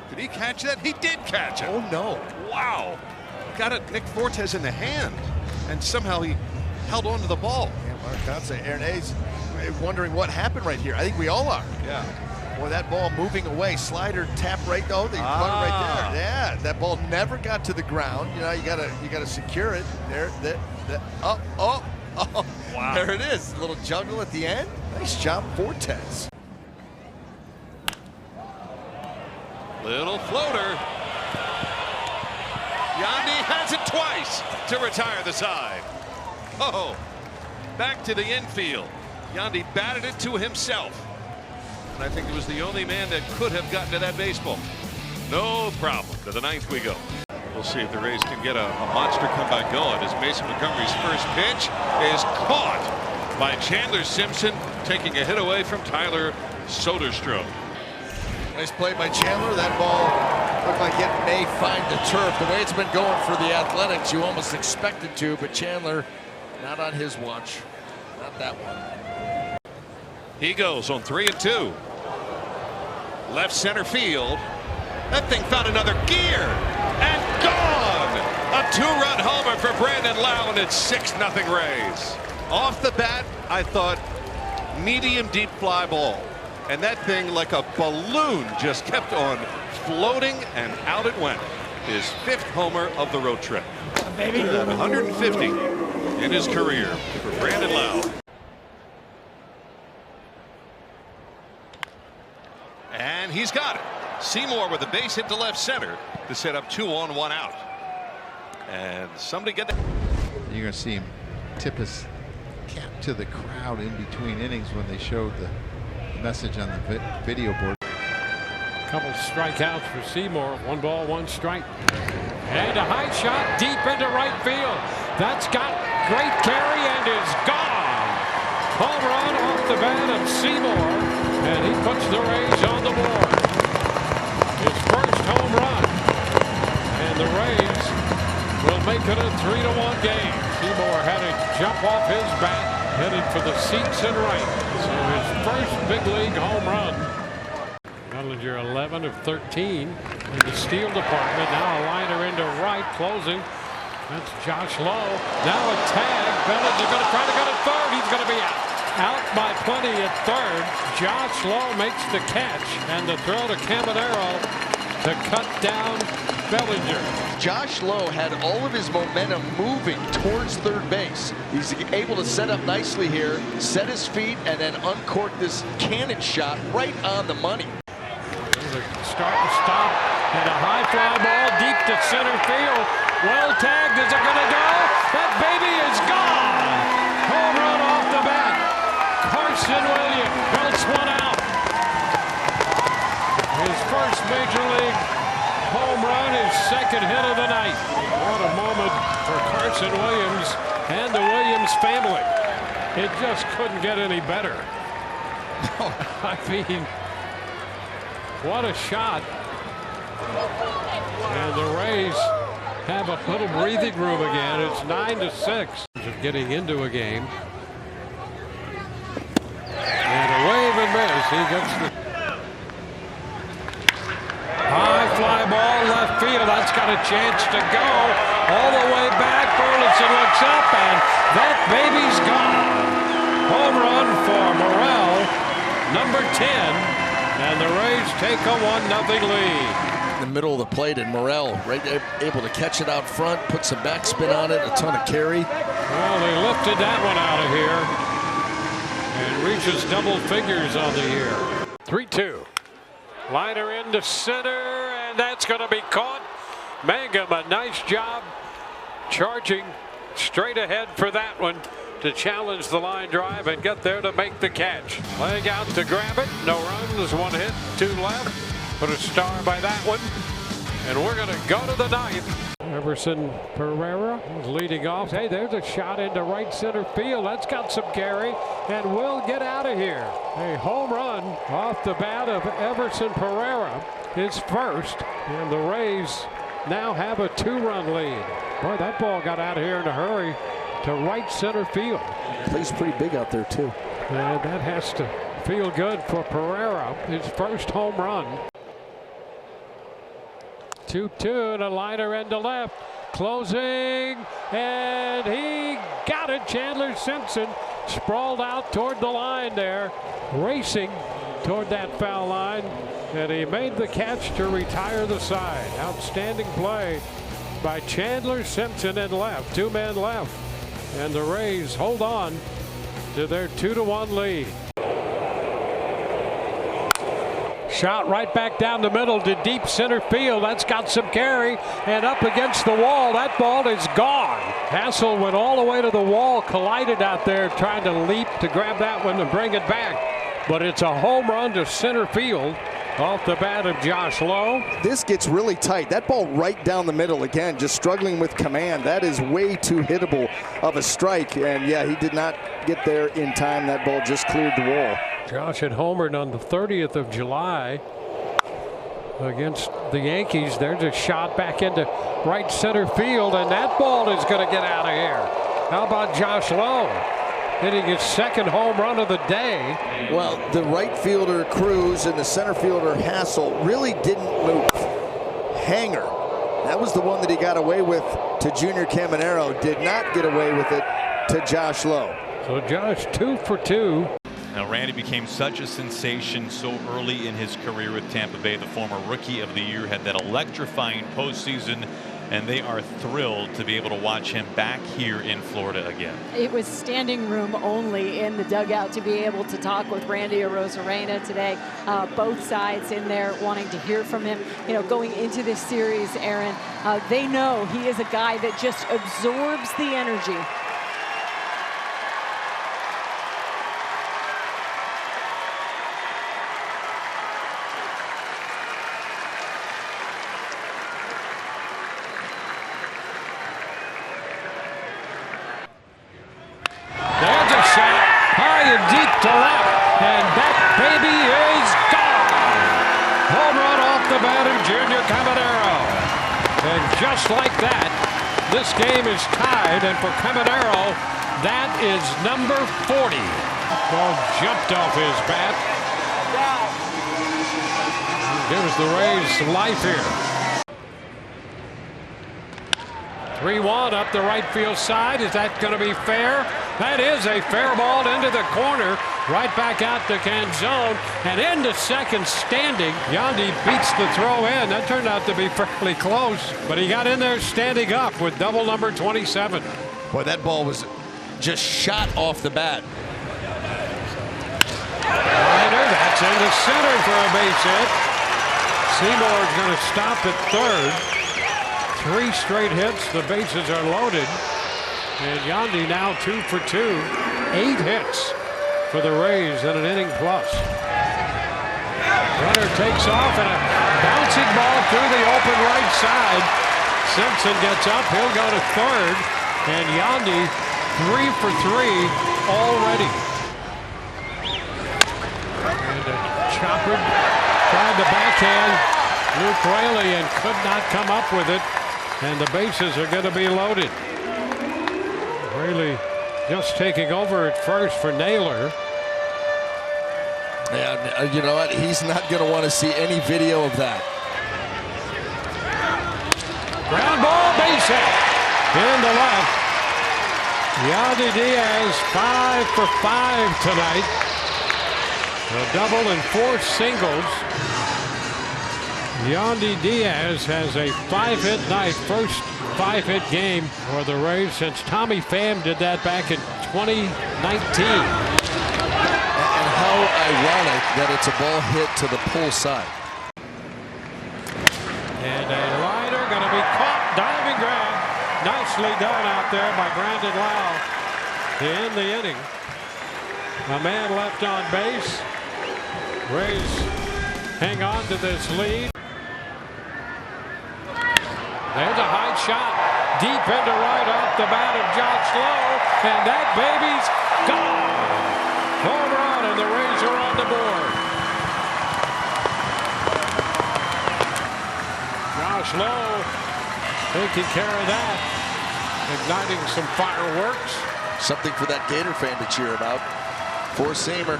Did he catch that? He did catch it.
Oh, no.
Wow. Got it, Nick Fortes in the hand, and somehow he held on to the ball.
Yeah, Marcotte, Ernest wondering what happened right here. I think we all are.
Yeah.
Boy, that ball moving away, slider tap right. Oh, they right there. Yeah, that ball never got to the ground. You know, you gotta secure it. There, oh,
wow.
There it is. A little juggle at the end. Nice job, Fortes.
Little floater. Yandy has it twice to retire the side. Oh, back to the infield. Yandy batted it to himself. And I think it was the only man that could have gotten to that baseball. No problem. To the 9th we go. We'll see if the Rays can get a monster comeback going as Mason Montgomery's first pitch is caught by Chandler Simpson, taking a hit away from Tyler Soderstrom.
Nice play by Chandler. That ball looked like it may find the turf. The way it's been going for the Athletics, you almost expected to, but Chandler, not on his watch. Not that one.
He goes on 3-2. Left center field. That thing found another gear and gone. A 2-run homer for Brandon Lau, and it's 6-0 Rays. Off the bat, I thought medium deep fly ball. and that thing, like a balloon, just kept on floating, and out it went. His 5th homer of the road trip.
Baby.
150 in his career for Brandon Lowe. And he's got it. Seymour with a base hit to left center to set up 2 on, 1 out. And somebody get that.
You're going to see him tip his cap to the crowd in between innings when they showed the message on the video board.
Couple strikeouts for Seymour. 1 ball, 1 strike. And a high shot deep into right field. That's got great carry and is gone. Home run off the bat of Seymour, and he puts the Rays on the board. His first home run, and the Rays will make it a 3-1 game. Seymour had to jump off his bat, headed for the seats and right. So his first big league home run. Bellinger 11 of 13 in the steal department. Now a liner into right, closing. That's Josh Lowe. Now a tag. Bellinger going to try to go to third. He's going to be out. Out by plenty at third. Josh Lowe makes the catch, and the throw to Caminero to cut down Bellinger.
Josh Lowe had all of his momentum moving towards third base. He's able to set up nicely here, set his feet, and then uncork this cannon shot right on the money.
Start and stop, and a high fly ball deep to center field. Well tagged. Is it going to go? That baby is gone. Home run off the bat. Carson Williams belts 1 out. His first major league home run, his 2nd hit of the night. What a moment for Carson Williams and the Williams family. It just couldn't get any better. I mean, what a shot. And the Rays have a little breathing room again. It's 9-6. Getting into a game. And a wave and miss. He gets the high fly ball left field. That's got a chance to go all the way back. Burleson looks up, and that baby's gone. Home run for Morel, number 10. And the Rays take a 1-0 lead.
In the middle of the plate, and Morel able to catch it out front, put some backspin on it, a ton of carry.
Well, they lifted that one out of here and reaches double figures on the year. 3-2. Liner into center, and that's going to be caught. Mangum, a nice job charging straight ahead for that one to challenge the line drive and get there to make the catch. Laying out to grab it. No runs, 1 hit, 2 left. Put a star by that one. And we're going to go to the 9th. Everson Pereira is leading off. Hey, there's a shot into right center field. That's got some carry, and we'll get out of here. A home run off the bat of Everson Pereira, his first, and the Rays now have a 2-run lead. Boy, that ball got out of here in a hurry to right center field.
Plays pretty big out there, too.
And that has to feel good for Pereira, his first home run. 2-2 and a liner into left. Closing, and he got it. Chandler Simpson sprawled out toward the line there, racing toward that foul line, and he made the catch to retire the side. Outstanding play by Chandler Simpson in left. 2 men left, and the Rays hold on to their 2-1 lead. Shot right back down the middle to deep center field. That's got some carry, and up against the wall. That ball is gone. Hassel went all the way to the wall, collided out there, trying to leap to grab that one and bring it back. But it's a home run to center field off the bat of Josh Lowe.
This gets really tight. That ball right down the middle again, just struggling with command. That is way too hittable of a strike. And yeah, he did not get there in time. That ball just cleared the wall.
Josh had homered on the 30th of July against the Yankees. There's a shot back into right center field, and that ball is going to get out of here. How about Josh Lowe hitting his 2nd home run of the day?
Well, the right fielder Cruz and the center fielder Hassel really didn't move. Hanger, that was the one that he got away with to Junior Caminero. Did not get away with it to Josh Lowe.
So Josh 2 for 2.
Now, Randy became such a sensation so early in his career with Tampa Bay. The former Rookie of the Year had that electrifying postseason, and they are thrilled to be able to watch him back here in Florida again.
It was standing room only in the dugout to be able to talk with Randy Arozarena today. Both sides in there wanting to hear from him. You know, going into this series, Aaron, they know he is a guy that just absorbs the energy.
Deep to left, and that baby is gone. Home run off the bat of Junior Caminero. And just like that, this game is tied, and for Caminero, that is number 40. Ball jumped off his bat. Gives the Rays some life here. 3-1 up the right field side. Is that going to be fair? That is a fair ball into the corner. Right back out to Canzone and into second standing. Yandy beats the throw in. That turned out to be fairly close, but he got in there standing up with double number 27.
Boy, that ball was just shot off the bat.
That's in the center for a base hit. Seymour's going to stop at third. 3 straight hits. The bases are loaded. And Yandy now 2 for 2. 8 hits for the Rays in an inning plus. Runner takes off and a bouncing ball through the open right side. Simpson gets up. He'll go to third. And Yandy 3 for 3 already. And a chopper tried the backhand. Luke Raley and could not come up with it. And the bases are going to be loaded. Raley just taking over at first for Naylor.
And you know what? He's not going to want to see any video of that.
Ground ball, base hit. In the left. Yandy Diaz 5 for 5 tonight. A double and 4 singles. Yandy Diaz has a 5-hit night. First 5-hit game for the Rays since Tommy Pham did that back in 2019.
And how ironic that it's a ball hit to the pull side.
And a liner going to be caught. Diving grab. Nicely done out there by Brandon Lau to end the inning. A man left on base. Rays hang on to this lead. There's a high shot deep into right off the bat of Josh Lowe, and that baby's gone. Home run, and the Rays are on the board. Josh Lowe taking care of that, igniting some fireworks.
Something for that Gator fan to cheer about. Four-seamer.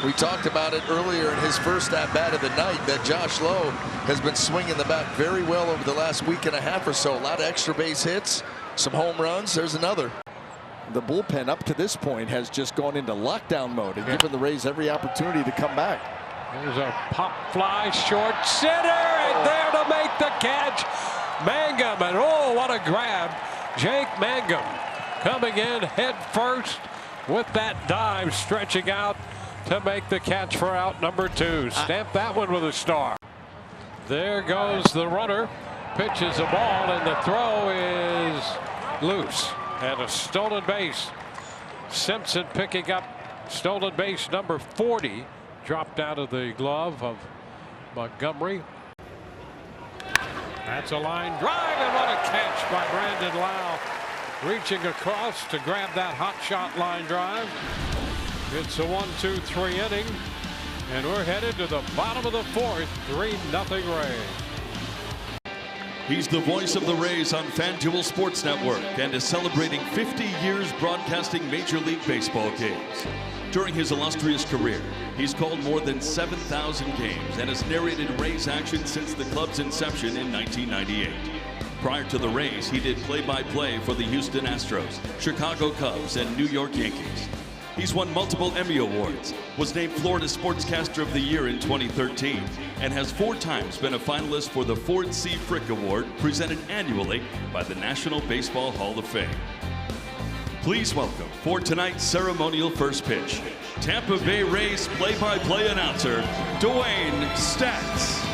We talked about it earlier in his first at-bat of the night that Josh Lowe has been swinging the bat very well over the last week and a half or so. A lot of extra base hits, some home runs. There's another.
The bullpen up to this point has just gone into lockdown mode and given the Rays every opportunity to come back.
There's a pop fly short center, and there to make the catch. Mangum, and oh, what a grab. Jake Mangum coming in head first with that dive, stretching out to make the catch for out number 2. Stamp that one with a star. There goes the runner. Pitches a ball, and the throw is loose. And a stolen base. Simpson picking up stolen base number 40. Dropped out of the glove of Montgomery. That's a line drive, and what a catch by Brandon Lau. Reaching across to grab that hot shot line drive. It's a 1-2-3 inning, and we're headed to the bottom of the 4th. 3-0 Rays.
He's the voice of the Rays on FanDuel Sports Network and is celebrating 50 years broadcasting Major League Baseball games. During his illustrious career, he's called more than 7,000 games and has narrated Rays action since the club's inception in 1998. Prior to the Rays, he did play-by-play for the Houston Astros, Chicago Cubs, and New York Yankees. He's won multiple Emmy Awards, was named Florida Sportscaster of the Year in 2013, and has 4 times been a finalist for the Ford C. Frick Award, presented annually by the National Baseball Hall of Fame. Please welcome, for tonight's ceremonial first pitch, Tampa Bay Rays play-by-play announcer, Dwayne Statz.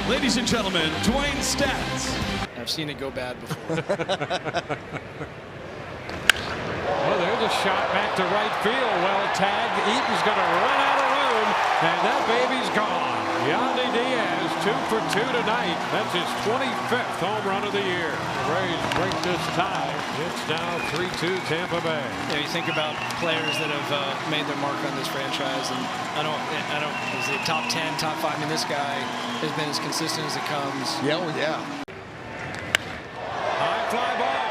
Ladies and gentlemen, Dwayne Statz.
I've seen it go bad before.
Well, there's a shot back to right field. Well tagged. Eaton's going to run out of room, and that baby's gone. Yandy Diaz, 2 for 2 tonight. That's his 25th home run of the year. The Rays break this tie. It's now 3-2 Tampa Bay.
Yeah, you think about players that have made their mark on this franchise, and I don't, is it top 10, top 5? I mean, this guy has been as consistent as it comes.
Yeah,
High fly ball,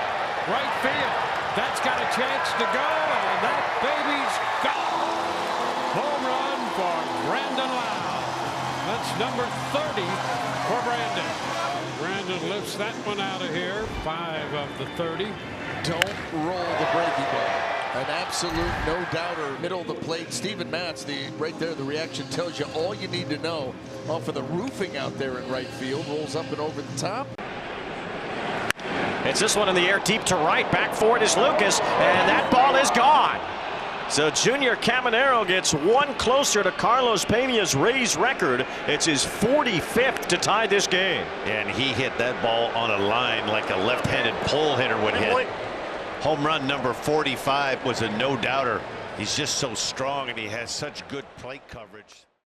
right field. That's got a chance to go, and that baby's gone. Home run for Brandon Lau. That's number 30 for Brandon. Brandon lifts that one out of here. 5 of the 30.
Don't roll the breaking ball. An absolute no-doubter, middle of the plate. Steven Matz, right there, the reaction tells you all you need to know. Off of the roofing out there in right field, rolls up and over the top.
It's this one in the air, deep to right. Back for it is Lucas, and that ball is gone. So Junior Caminero gets one closer to Carlos Pena's Rays record. It's his 45th to tie this game.
And he hit that ball on a line like a left-handed pole hitter would hit. Home run number 45 was a no-doubter. He's just so strong, and he has such good plate coverage.